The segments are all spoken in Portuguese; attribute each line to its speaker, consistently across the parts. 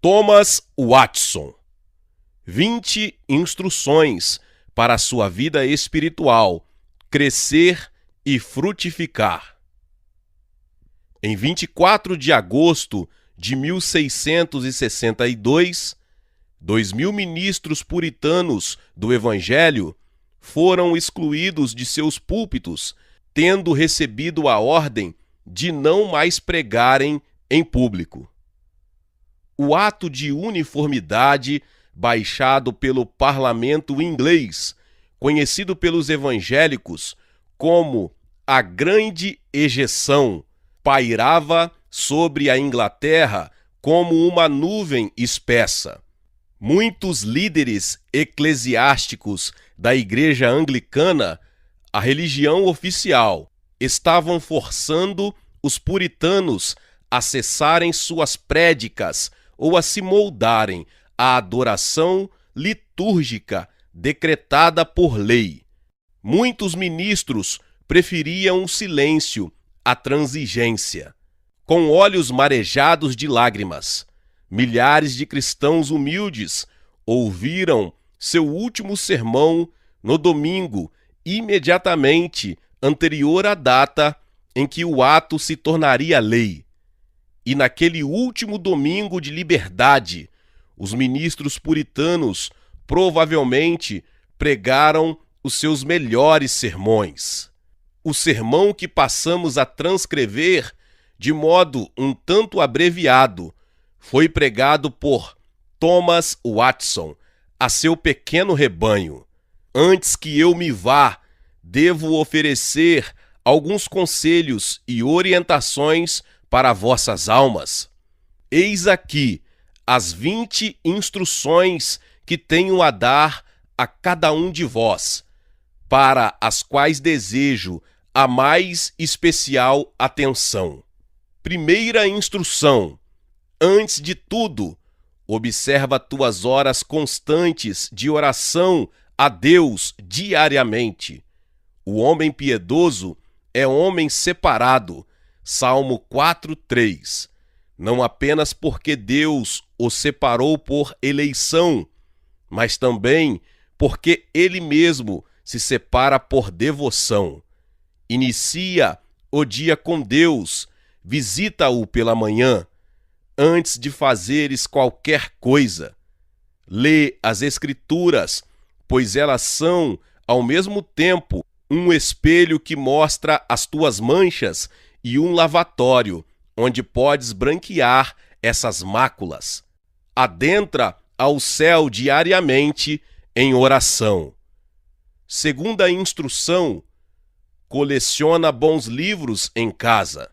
Speaker 1: Thomas Watson. 20 instruções para a sua vida espiritual crescer e frutificar. Em 24 de agosto de 1662, 2.000 ministros puritanos do Evangelho foram excluídos de seus púlpitos, tendo recebido a ordem de não mais pregarem em público. O ato de uniformidade baixado pelo parlamento inglês, conhecido pelos evangélicos como a Grande Ejeção, pairava sobre a Inglaterra como uma nuvem espessa. Muitos líderes eclesiásticos da Igreja Anglicana, a religião oficial, estavam forçando os puritanos a cessarem suas prédicas ou a se moldarem à adoração litúrgica decretada por lei. Muitos ministros preferiam o silêncio à transigência. Com olhos marejados de lágrimas, milhares de cristãos humildes ouviram seu último sermão no domingo imediatamente anterior à data em que o ato se tornaria lei. E naquele último domingo de liberdade, os ministros puritanos provavelmente pregaram os seus melhores sermões. O sermão que passamos a transcrever de modo um tanto abreviado foi pregado por Thomas Watson a seu pequeno rebanho. Antes que eu me vá, devo oferecer alguns conselhos e orientações para vossas almas. Eis aqui as 20 instruções que tenho a dar a cada um de vós, para as quais desejo a mais especial atenção. Primeira instrução: antes de tudo, observa tuas horas constantes de oração a Deus diariamente. O homem piedoso é homem separado. Salmo 4:3. Não apenas porque Deus o separou por eleição, mas também porque ele mesmo se separa por devoção. Inicia o dia com Deus, visita-o pela manhã, antes de fazeres qualquer coisa. Lê as Escrituras, pois elas são, ao mesmo tempo, um espelho que mostra as tuas manchas e um lavatório, onde podes branquear essas máculas. Adentra ao céu diariamente em oração. Segunda instrução: coleciona bons livros em casa.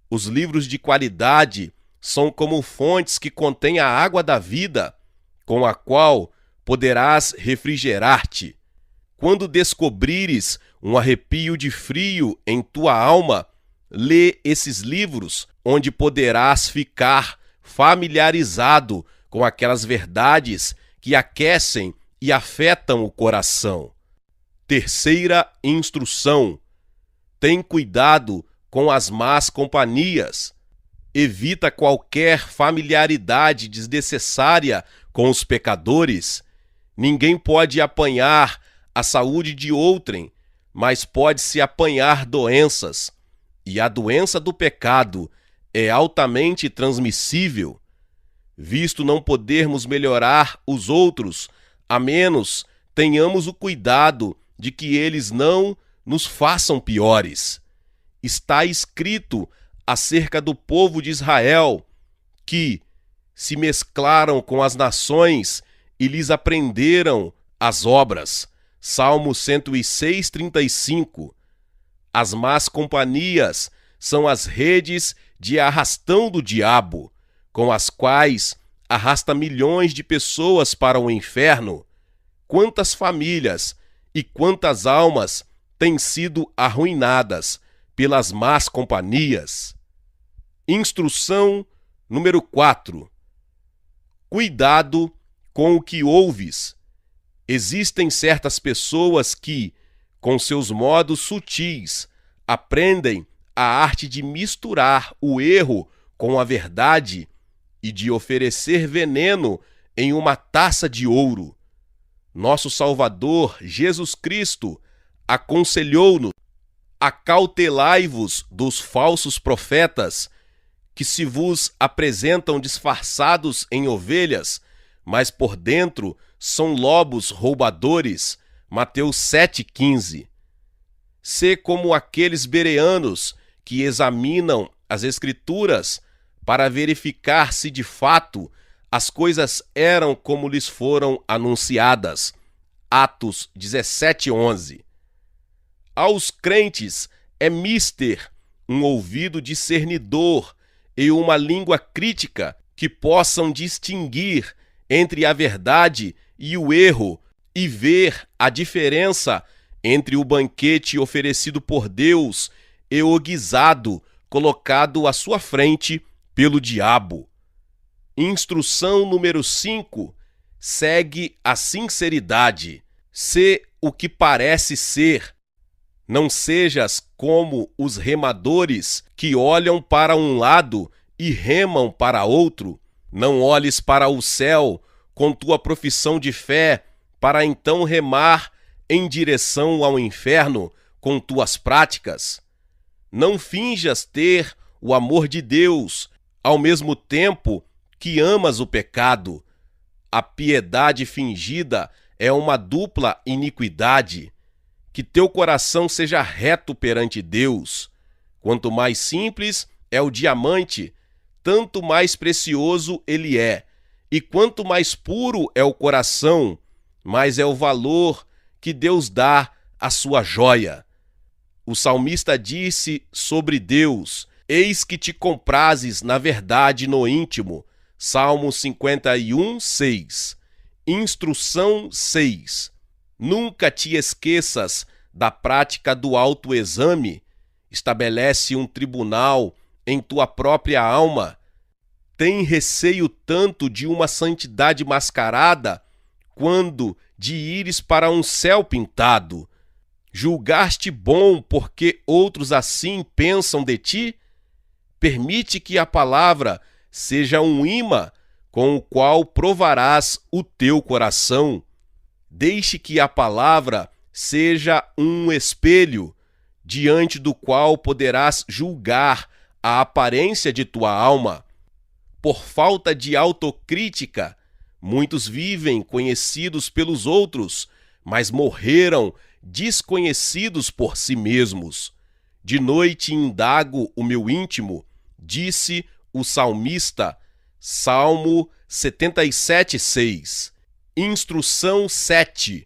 Speaker 1: Os livros de qualidade são como fontes que contêm a água da vida, com a qual poderás refrigerar-te. Quando descobrires um arrepio de frio em tua alma, lê esses livros, onde poderás ficar familiarizado com aquelas verdades que aquecem e afetam o coração. Terceira instrução: tem cuidado com as más companhias. Evita qualquer familiaridade desnecessária com os pecadores. Ninguém pode apanhar a saúde de outrem, mas pode-se apanhar doenças. E a doença do pecado é altamente transmissível. Visto não podermos melhorar os outros, a menos tenhamos o cuidado de que eles não nos façam piores. Está escrito acerca do povo de Israel que se mesclaram com as nações e lhes aprenderam as obras. Salmo 106:35. As más companhias são as redes de arrastão do diabo, com as quais arrasta milhões de pessoas para o inferno. Quantas famílias e quantas almas têm sido arruinadas pelas más companhias? Instrução número 4. Cuidado com o que ouves. Existem certas pessoas que, com seus modos sutis, aprendem a arte de misturar o erro com a verdade e de oferecer veneno em uma taça de ouro. Nosso Salvador, Jesus Cristo, aconselhou-nos: acautelai-vos dos falsos profetas, que se vos apresentam disfarçados em ovelhas, mas por dentro são lobos roubadores. Mateus 7,15. Sê como aqueles bereanos que examinam as Escrituras para verificar se de fato as coisas eram como lhes foram anunciadas. Atos 17,11. Aos crentes é mister um ouvido discernidor e uma língua crítica que possam distinguir entre a verdade e o erro e ver a diferença entre o banquete oferecido por Deus e o guisado colocado à sua frente pelo diabo. Instrução número 5. Segue a sinceridade. Sê o que parece ser. Não sejas como os remadores que olham para um lado e remam para outro. Não olhes para o céu com tua profissão de fé, para então remar em direção ao inferno com tuas práticas. Não finjas ter o amor de Deus, ao mesmo tempo que amas o pecado. A piedade fingida é uma dupla iniquidade. Que teu coração seja reto perante Deus. Quanto mais simples é o diamante, tanto mais precioso ele é. E quanto mais puro é o coração, mais é o valor que Deus dá à sua joia. O salmista disse sobre Deus: eis que te comprases na verdade no íntimo. Salmo 51, 6. Instrução 6. Nunca te esqueças da prática do autoexame. Estabelece um tribunal em tua própria alma. Tem receio tanto de uma santidade mascarada, quando de ires para um céu pintado. Julgaste bom porque outros assim pensam de ti? Permite que a palavra seja um imã com o qual provarás o teu coração. Deixe que a palavra seja um espelho, diante do qual poderás julgar a aparência de tua alma. Por falta de autocrítica, muitos vivem conhecidos pelos outros, mas morreram desconhecidos por si mesmos. De noite indago o meu íntimo, disse o salmista, Salmo 77, 6. Instrução 7.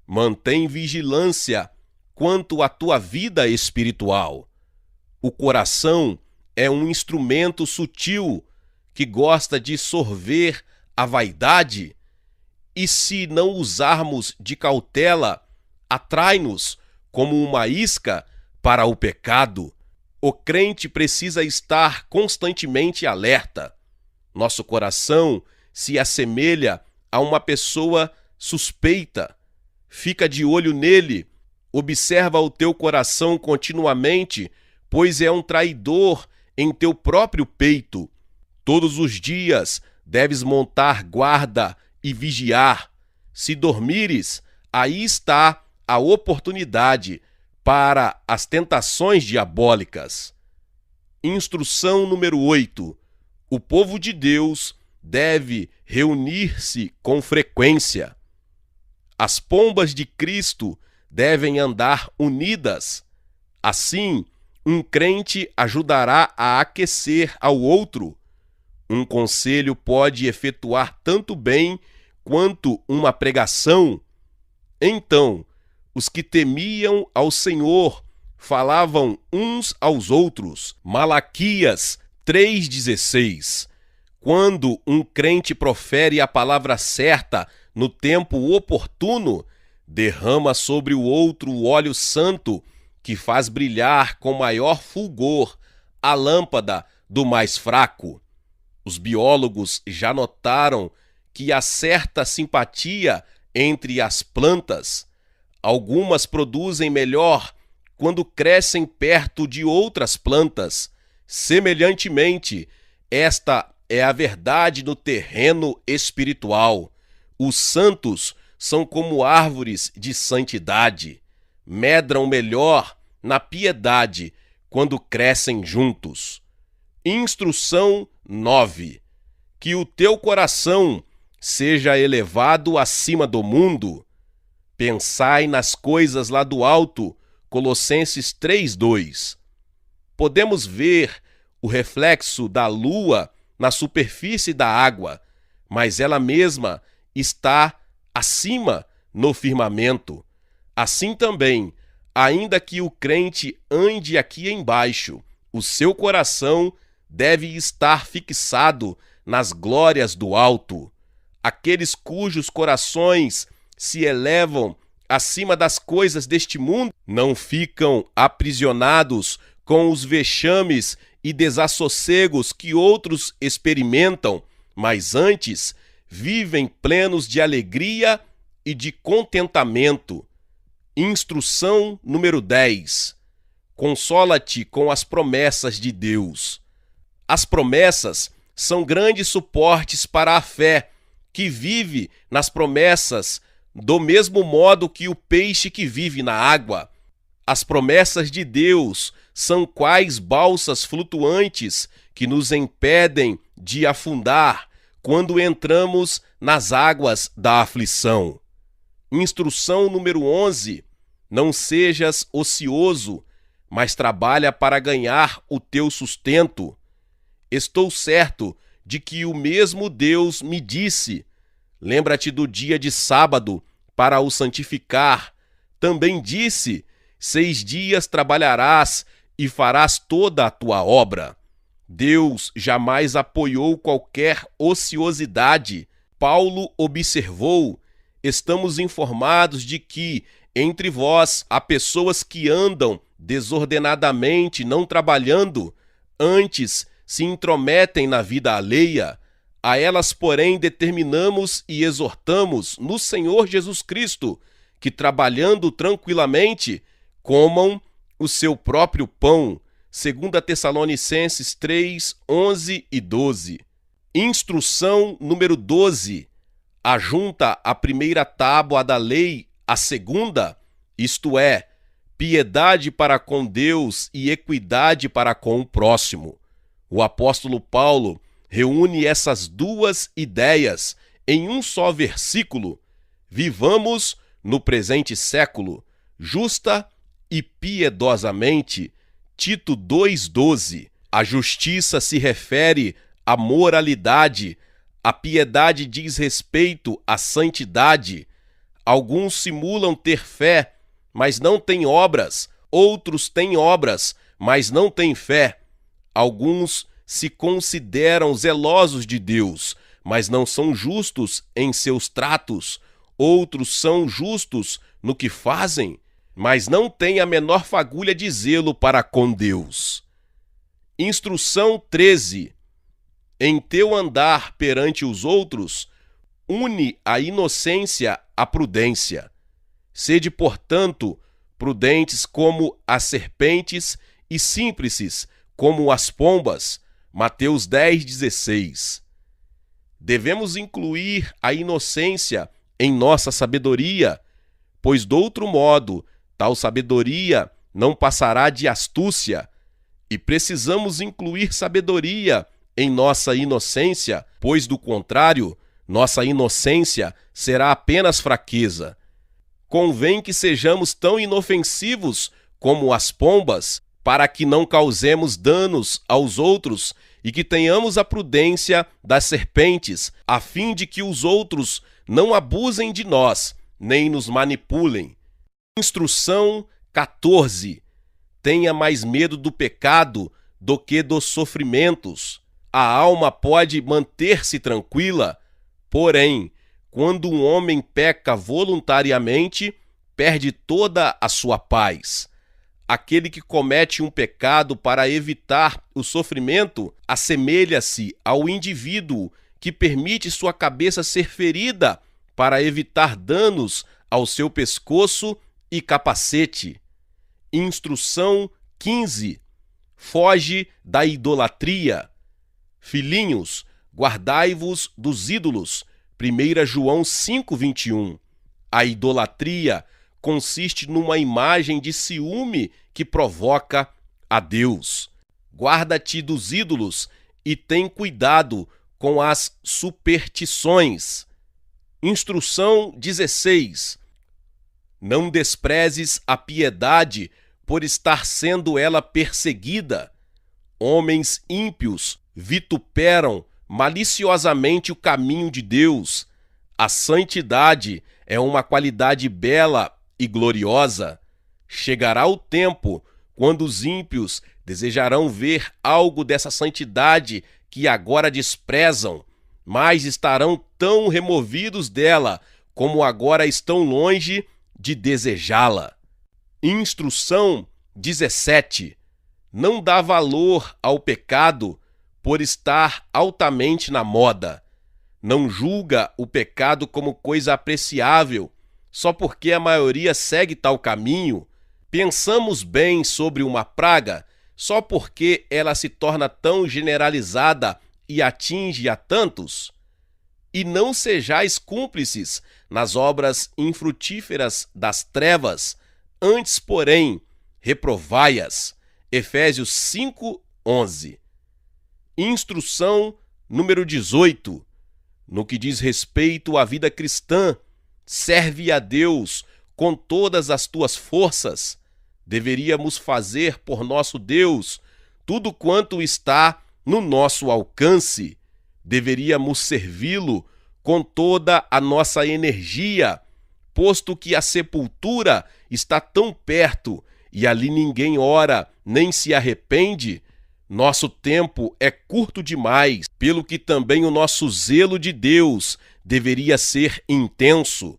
Speaker 1: Mantém vigilância quanto à tua vida espiritual. O coração é um instrumento sutil que gosta de sorver a vaidade, e se não usarmos de cautela, atrai-nos como uma isca para o pecado. O crente precisa estar constantemente alerta. Nosso coração se assemelha a uma pessoa suspeita. Fica de olho nele, observa o teu coração continuamente, pois é um traidor em teu próprio peito. Todos os dias deves montar guarda e vigiar. Se dormires, aí está a oportunidade para as tentações diabólicas. Instrução número 8. O povo de Deus deve reunir-se com frequência. As pombas de Cristo devem andar unidas. Assim, um crente ajudará a aquecer ao outro. Um conselho pode efetuar tanto bem quanto uma pregação. Então, os que temiam ao Senhor falavam uns aos outros. Malaquias 3,16. Quando um crente profere a palavra certa no tempo oportuno, derrama sobre o outro o óleo santo que faz brilhar com maior fulgor a lâmpada do mais fraco. Os biólogos já notaram que há certa simpatia entre as plantas. Algumas produzem melhor quando crescem perto de outras plantas. Semelhantemente, esta é a verdade no terreno espiritual. Os santos são como árvores de santidade. Medram melhor na piedade quando crescem juntos. Instrução 9. Que o teu coração seja elevado acima do mundo. Pensai nas coisas lá do alto. Colossenses 3:2. Podemos ver o reflexo da lua na superfície da água, mas ela mesma está acima no firmamento. Assim também, ainda que o crente ande aqui embaixo, o seu coração deve estar fixado nas glórias do alto. Aqueles cujos corações se elevam acima das coisas deste mundo não ficam aprisionados com os vexames e desassossegos que outros experimentam, mas antes vivem plenos de alegria e de contentamento. Instrução número 10. Consola-te com as promessas de Deus. As promessas são grandes suportes para a fé, que vive nas promessas do mesmo modo que o peixe que vive na água. As promessas de Deus são quais balsas flutuantes que nos impedem de afundar quando entramos nas águas da aflição. Instrução número 11. Não sejas ocioso, mas trabalha para ganhar o teu sustento. Estou certo de que o mesmo Deus me disse: lembra-te do dia de sábado para o santificar. Também disse: 6 dias trabalharás e farás toda a tua obra. Deus jamais apoiou qualquer ociosidade. Paulo observou: estamos informados de que entre vós há pessoas que andam desordenadamente, não trabalhando, antes se intrometem na vida alheia. A elas, porém, determinamos e exortamos no Senhor Jesus Cristo que, trabalhando tranquilamente, comam o seu próprio pão. 2 Tessalonicenses 3, 11 e 12. Instrução número 12. Ajunta a primeira tábua da lei à segunda, isto é, piedade para com Deus e equidade para com o próximo. O apóstolo Paulo reúne essas duas ideias em um só versículo. Vivamos no presente século, justa e piedosamente. Tito 2,12. A justiça se refere à moralidade, a piedade diz respeito à santidade. Alguns simulam ter fé, mas não têm obras. Outros têm obras, mas não têm fé. Alguns se consideram zelosos de Deus, mas não são justos em seus tratos. Outros são justos no que fazem, mas não têm a menor fagulha de zelo para com Deus. Instrução 13. Em teu andar perante os outros, une a inocência à prudência. Sede, portanto, prudentes como as serpentes e simples como as pombas. Mateus 10,16. Devemos incluir a inocência em nossa sabedoria, pois, do outro modo, tal sabedoria não passará de astúcia. E precisamos incluir sabedoria em nossa inocência, pois, do contrário, nossa inocência será apenas fraqueza. Convém que sejamos tão inofensivos como as pombas, para que não causemos danos aos outros e que tenhamos a prudência das serpentes, a fim de que os outros não abusem de nós, nem nos manipulem. Instrução 14. Tenha mais medo do pecado do que dos sofrimentos. A alma pode manter-se tranquila, porém, quando um homem peca voluntariamente, perde toda a sua paz. Aquele que comete um pecado para evitar o sofrimento assemelha-se ao indivíduo que permite sua cabeça ser ferida para evitar danos ao seu pescoço e capacete. Instrução 15. Foge da idolatria. Filhinhos, Guardai-vos dos ídolos. 1 João 5:21. A idolatria consiste numa imagem de ciúme que provoca a Deus. Guarda-te dos ídolos e tem cuidado com as superstições. Instrução 16. Não desprezes a piedade por estar sendo ela perseguida. Homens ímpios vituperam maliciosamente o caminho de Deus. A santidade é uma qualidade bela e gloriosa. Chegará o tempo quando os ímpios desejarão ver algo dessa santidade que agora desprezam, mas estarão tão removidos dela como agora estão longe de desejá-la. Instrução 17. Não dá valor ao pecado por estar altamente na moda. Não julga o pecado como coisa apreciável só porque a maioria segue tal caminho. Pensamos bem sobre uma praga só porque ela se torna tão generalizada e atinge a tantos? E não sejais cúmplices nas obras infrutíferas das trevas, antes, porém, reprovai-as. Efésios 5:11. Instrução número 18. No que diz respeito à vida cristã, serve a Deus com todas as tuas forças. Deveríamos fazer por nosso Deus tudo quanto está no nosso alcance. Deveríamos servi-lo com toda a nossa energia, posto que a sepultura está tão perto e ali ninguém ora nem se arrepende. Nosso tempo é curto demais, pelo que também o nosso zelo de Deus deveria ser intenso.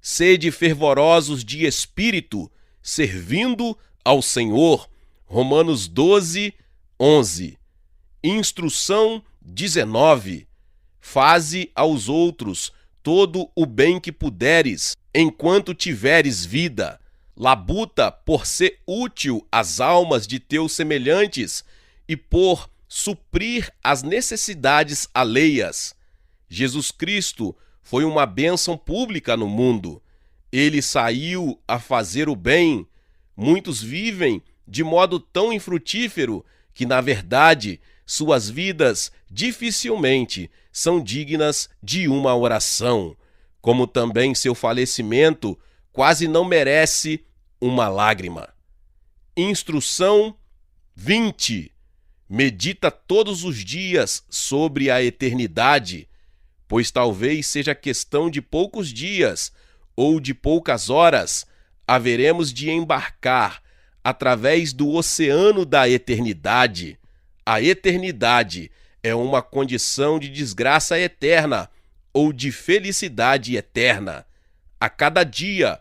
Speaker 1: Sede fervorosos de espírito, servindo ao Senhor. Romanos 12:11. Instrução 19. Faze aos outros todo o bem que puderes, enquanto tiveres vida. Labuta por ser útil às almas de teus semelhantes e por suprir as necessidades alheias. Jesus Cristo foi uma bênção pública no mundo. Ele saiu a fazer o bem. Muitos vivem de modo tão infrutífero que, na verdade, suas vidas dificilmente são dignas de uma oração, como também seu falecimento quase não merece uma lágrima. Instrução 20. Medita todos os dias sobre a eternidade, pois talvez seja questão de poucos dias ou de poucas horas, haveremos de embarcar através do oceano da eternidade. A eternidade é uma condição de desgraça eterna ou de felicidade eterna. A cada dia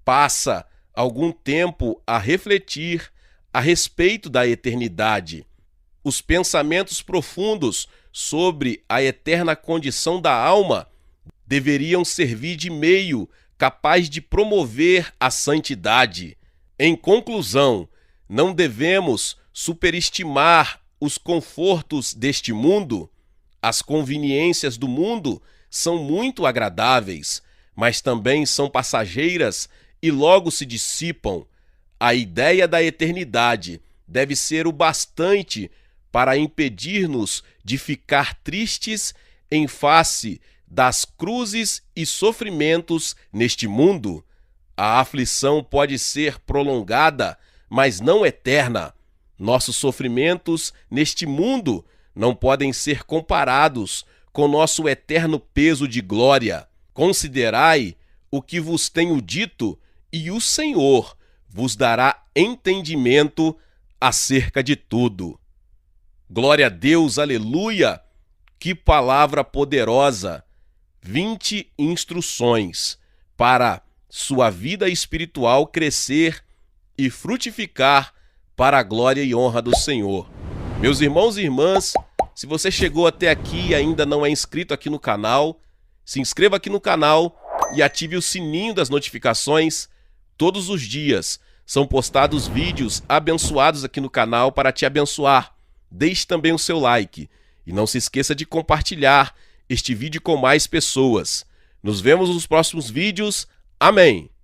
Speaker 1: passa algum tempo a refletir a respeito da eternidade. Os pensamentos profundos sobre a eterna condição da alma deveriam servir de meio capaz de promover a santidade. Em conclusão, não devemos superestimar os confortos deste mundo. As conveniências do mundo são muito agradáveis, mas também são passageiras e logo se dissipam. A ideia da eternidade deve ser o bastante para impedir-nos de ficar tristes em face das cruzes e sofrimentos neste mundo. A aflição pode ser prolongada, mas não eterna. Nossos sofrimentos neste mundo não podem ser comparados com nosso eterno peso de glória. Considerai o que vos tenho dito, e o Senhor vos dará entendimento acerca de tudo. Glória a Deus, aleluia! Que palavra poderosa! 20 instruções para sua vida espiritual crescer e frutificar para a glória e honra do Senhor. Meus irmãos e irmãs, se você chegou até aqui e ainda não é inscrito aqui no canal, se inscreva aqui no canal e ative o sininho das notificações. Todos os dias são postados vídeos abençoados aqui no canal para te abençoar. Deixe também o seu like. E não se esqueça de compartilhar este vídeo com mais pessoas. Nos vemos nos próximos vídeos. Amém!